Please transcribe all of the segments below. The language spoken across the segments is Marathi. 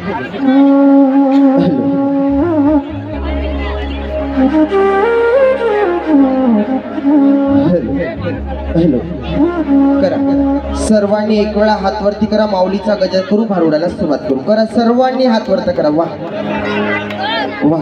हॅलो करा सर्वांनी एक वेळा हात वरती करा. माऊलीचा गजर करू, भारुडाला सुरुवात करू. करा सर्वांनी हात वरती करा. वा वा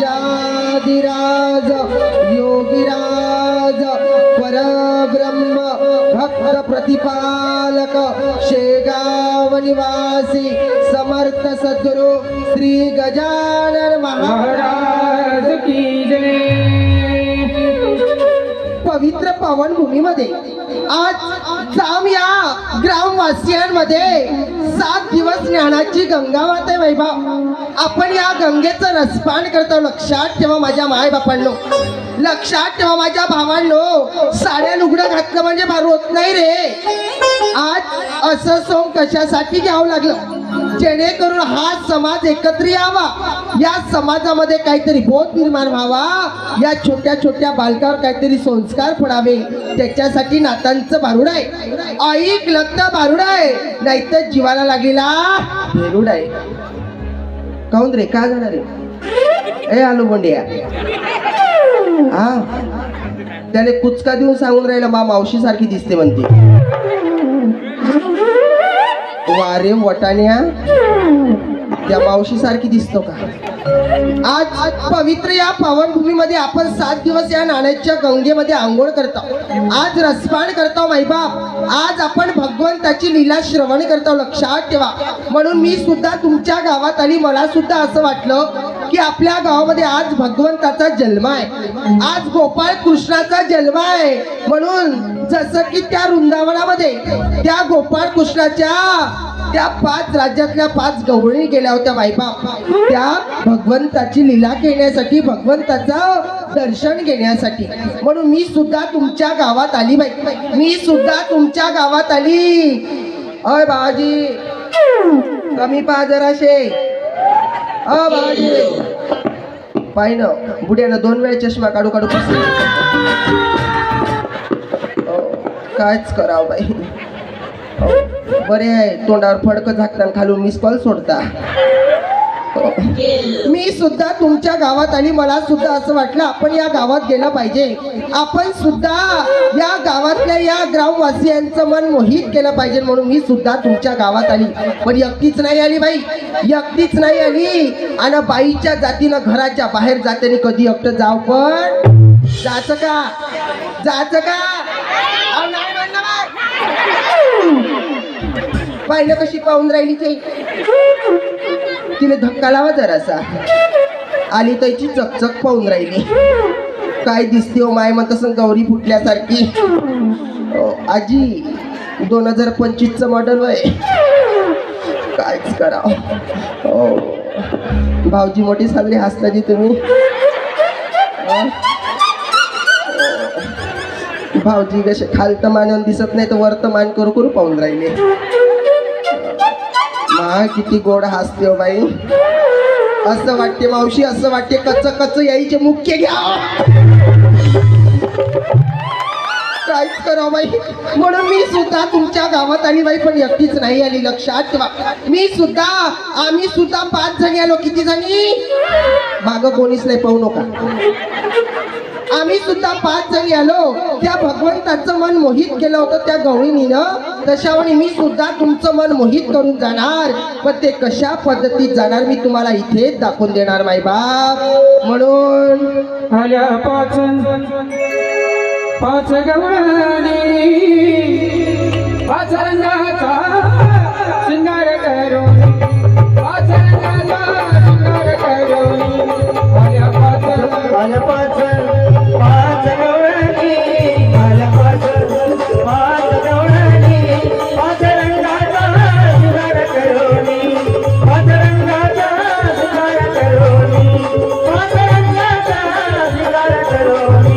राजाधिराज योगीराज परब्रह्म भक्त प्रतिपालक शेगाव निवासी समर्थ सद्गुरु श्री गजानन महाराज की जय. पवित्र पावन भूमीमध्ये आज जाम या ग्रामवासियांमध्ये 7 दिवस ज्ञानाची गंगा वाहते वैभव. आपण या गंगेचं रसपान करतो. लक्षात ठेवा माझ्या माय बापांनो, लक्षात ठेवा माझ्या भावांनो. साड्या लुगडं घातलं म्हणजे भारू होत नाही रे. आज असं सोंग कशासाठी घ्यावं लागलं, जेणेकरून हा समाज एकत्र यावा, या समाजामध्ये काहीतरी बोध निर्माण व्हावा, या छोट्या छोट्या बालकावर काहीतरी संस्कार पडावे, त्याच्यासाठी नातांचं भारुड आहे. ऐक लगता भारुड आहे, नाहीतर जीवाला लागलेला भेरुड आहे. काऊन रे, का जाणार रे? ए आलू बोंडिया, हा त्याने कुचका देऊन सांगून राहिला मा मावशी सारखी दिसते म्हणते. वारे वटाण्या, त्या मावशी सारखी दिसतो का? आज पवित्र या पावनभूमीमध्ये आपण 7 दिवस या नाण्याच्या गंगेमध्ये आंघोळ करतो. आज रसपान करतो माईबाप. आज आपण भगवंताची लीला श्रवण करतो. लक्षात ठेवा. म्हणून मी सुद्धा तुमच्या गावात आली. मला सुद्धा असं वाटलं की आपल्या गावामध्ये आज भगवंताचा जन्म आहे, आज गोपाळ कृष्णाचा जन्म आहे. म्हणून जसं की त्या वृंदावनामध्ये त्या गोपाळ कृष्णाच्या त्या 5 राज्यातल्या 5 गवळणी गेल्या होत्या बाईबाप. त्या भगवंताची लीला घेण्यासाठी, भगवंताचं दर्शन घेण्यासाठी. म्हणून मी सुद्धा तुमच्या गावात आली बाई, मी सुद्धा तुमच्या गावात आली. अय बाजी कमी पा जराशे. अ बाजी पाय ना, बुड्यानं 2 वेळा चष्मा काढू काढू कायच करावं बाई. बरे आहे, तोंडावर फडकं झाकताना खालून मिस कॉल सोडता. मी सुद्धा तुमच्या गावात आली. मला सुद्धा असं वाटलं आपण या गावात गेलं पाहिजे. आपण सुद्धा या गावातल्या या ग्रामवासियांचं मन मोहित केलं पाहिजे. म्हणून मी सुद्धा तुमच्या गावात आली. पण एकटीच नाही आली बाई, एकटीच नाही आली. आणि बाईच्या जातीनं घराच्या बाहेर जाताना कधी एकटं जाव, पण जायचं का, जायचं का? पाहिलं कशी पाहून राहिली ते. तिला धक्का लावा जरासा. आली त्याची चकचक पाहून राहिली. काय दिसते हो माय, म्हणत असं गौरी फुटल्यासारखी. आजी 2025चं मॉडेल वय, कायच करावं. भाऊजी मोठी साजरी हसताजी तुम्ही. भाऊजी कसे खालतं मान दिसत नाही तर वरतं मान करू करू पाहून राहिले. मा किती गोड हसते हो बाई. असं वाटते मावशी, असं वाटते कच्च कच्च यायचे मुख्य घ्या. काहीच करा बाई. म्हणून मी सुद्धा तुमच्या गावात आली बाई, पण एकटीच नाही आली. लक्षात ठेवा, आम्ही सुद्धा 5 जणी आलो. किती जणी? माग कोणीच नाही, पाहू नका. आम्ही सुद्धा 5 जणी आलो. त्या भगवंताचं मन मोहित केलं होतं त्या गवळीनीनं. तशावेळी मी सुद्धा तुमचं मन मोहित करून जाणार, पण ते कशा पद्धतीत जाणार मी तुम्हाला इथेच दाखवून देणार मायबाप. म्हणून आल्या 5 गवळणी 5 रंगाचा शिंगार करून 5 रंगाचा शिंगार करून आल्या 5 गवळणी आल्या 5 गवळणी 5 रंगाचा शिंगार करून 5 रंगाचा शिंगार करून 5 रंगाचा शिंगार करून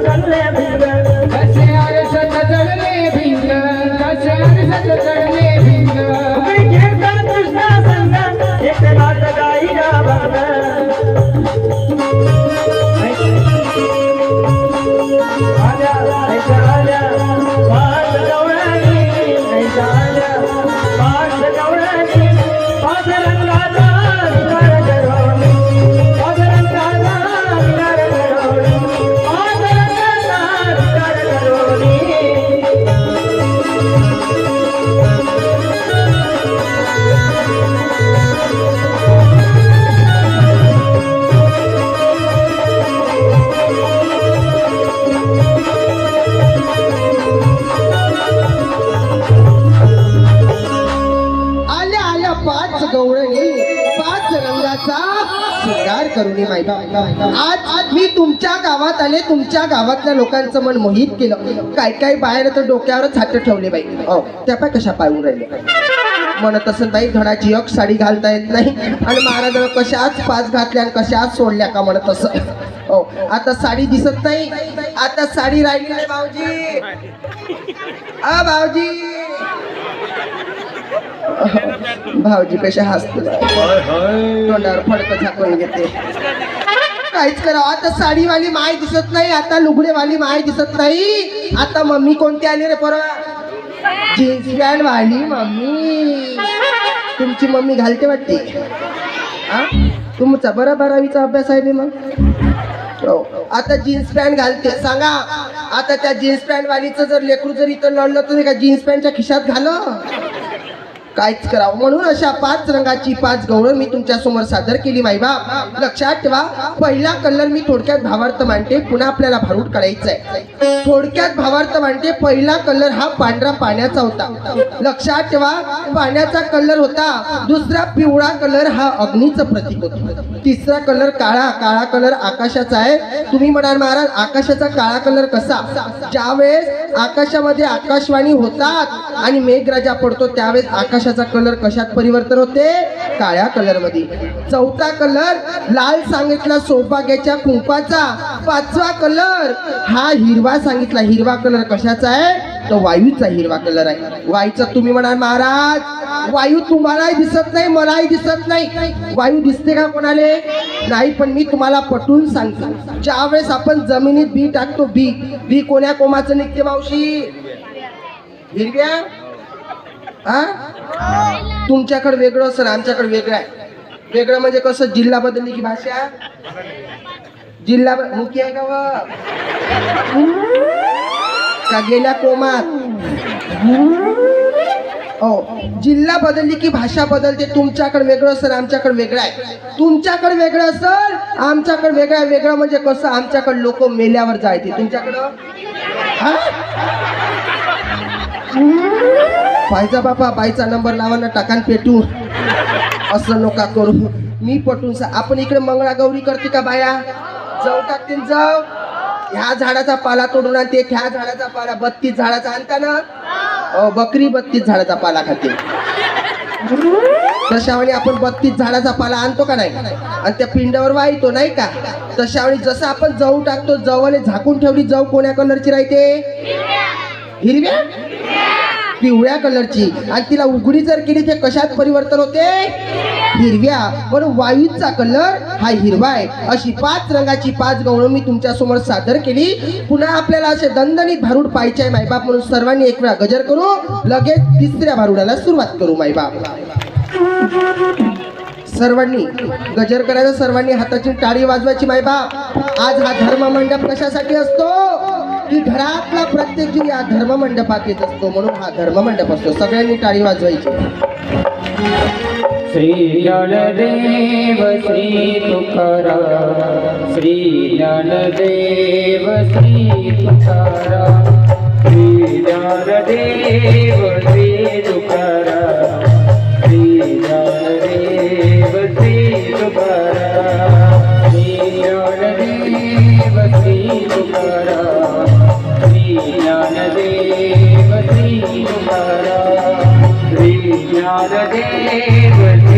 जगले भिंग कसे आरशात जळले भिंग कसे आरशात जळले भिंग उकळी कीर्तन कृष्णा संग एक नाट गाईला भंग आल्या ऐका आल्या पाच गवळणी ऐका आल्या पाच गवळणी पाच रंगाचा विचार करोनी पाच रंगाचा विचार करोनी पाच रंगाचा विचार करोनी आल्या आल्या पाच गवळणी पाच रंगाचा शृंगार करून मायबा आज मी तुमच्या गावात आले तुमच्या गावातल्या लोकांचं मन मोहित केलं काय काय बाहेर तर डोक्यावरच हात ठेवले बाई हो त्या पाय कशा पाळून राहिले म्हणत असं बाई धडाची एक साडी घालता येत नाही आणि महाराजांना कशाच पाच घातल्या आणि कशाच सोडल्या का म्हणत असं हो आता साडी दिसत नाही आता साडी राहिली नाही भाऊजी भाऊजी भाऊजी कशा हसते तोंडावर फडकं झाकून घेते काहीच करावं आता साडीवाली माय दिसत नाही आता लुगडेवाली माय दिसत नाही आता मम्मी कोणती आली रे परवा जीन्स पॅन्ट वाली मम्मी तुमची मम्मी घालते वाटते हा तुमचा 12वीचा अभ्यास आहे बे मग हो आता जीन्स पॅन्ट घालते सांगा आता त्या जीन्स पॅन्ट वालीचं जर लेकरू जर इथं लढलं तर का जीन्स पॅन्टच्या खिशात घाल काहीच करावं म्हणून अशा पाच रंगाची पाच गवळण मी तुमच्या समोर सादर केली माईबाप लक्षात ठेवा पहिला कलर मी थोडक्यात भावार्थ मांडते पुन्हा आपल्याला भारूड काढायचा आहे थोडक्यात भावार्थ मांडते पहिला कलर हा पांढरा पाण्याचा होता लक्षात ठेवा पाण्याचा कलर होता दुसरा पिवळा कलर हा अग्नीचं प्रतीक होतं तिसरा कलर काळा काळा कलर आकाशाचा आहे तुम्ही म्हणाल महाराज आकाशाचा काळा कलर कसा ज्यावेळेस आकाशामध्ये आकाशवाणी होतात आणि मेघराजा पडतो त्यावेळेस आकाशाचा कलर कशात परिवर्तन होते काळ्या कलर मध्ये चौथा कलर लाल सांगितला सौभाग्याच्या कुंपाचा पाचवा कलर हा हिरवा सांगितला हिरवा कलर कशाचा आहे तो वायूचा हिरवा कलर आहे वायूचा तुम्ही म्हणाल महाराज वायू तुम्हालाही दिसत नाही मलाही दिसत नाही वायू दिसते का कोणाले नाही पण मी तुम्हाला पटवून सांगतो ज्यावेळेस आपण जमिनीत बी टाकतो बी बी कोण्या कोमाचं निघते मावशी हिरव्या हा तुमच्याकडे वेगळं सर आमच्याकडे वेगळं आहे वेगळं म्हणजे कसं जिल्हा बदलली की भाषा जिल्हा मुखी आहे का का गेल्या कोमात हो जिल्हा बदलली की भाषा बदलते तुमच्याकडे वेगळं असेल आमच्याकडे वेगळं आहे तुमच्याकडे वेगळं असेल आमच्याकडे वेगळं आहे वेगळं म्हणजे कसं आमच्याकडे लोक मेल्यावर जायचे तुमच्याकडं हा पाहिजा बापा बाईचा नंबर लावाना टाकान पेटू असं नका करू मी पटून आपण इकडे मंगळागौरी करते का बाया जाऊ टाकतील जाऊ ह्या झाडाचा पाला तोडून आणते ह्या झाडाचा पाला 32 झाडाचा आणता ना बकरी 32 झाडाचा पाला खाते तशावेळी आपण 32 झाडाचा पाला आणतो का नाही आणि त्या पिंडावर वाहितो नाही का तशावेळी जसं आपण जाऊ टाकतो जवळ झाकून ठेवली जाऊ कोण्या कलरची राहते हिरव्या पिवळ्या कलरची आणि तिला उघडी जर केली ते कशात परिवर्तन होते हिरव्या म्हणून वायूचा कलर हा हिरवा आहे अशी 5 रंगाची 5 गवळण मी तुमच्या समोर सादर केली पुन्हा आपल्याला असे दणदणीत भारूड पाहिजे आहे मायबाप म्हणून सर्वांनी एक वेळा गजर करू लगेच तिसऱ्या भारुडाला सुरुवात करू मायबाप सर्वांनी गजर करायचं सर्वांनी हाताची टाळी वाजवायची मायबाप आज हा धर्म मंडप कशासाठी असतो की घरातला प्रत्येक जीव या धर्म मंडपात येत असतो म्हणून हा धर्म मंडप असतो सगळ्यांनी टाळी वाजवायची श्री ज्ञानदेव श्री तुकाराम श्री ज्ञानदेव श्री तुकाराम श्री ज्ञानदेव श्री तुकाराम श्री ज्ञानदेव श्री तुकाराम श्री ज्ञानदेव श्री तुकाराम श्री ज्ञानदेव श्री तुकाराम श्री ज्ञानदेव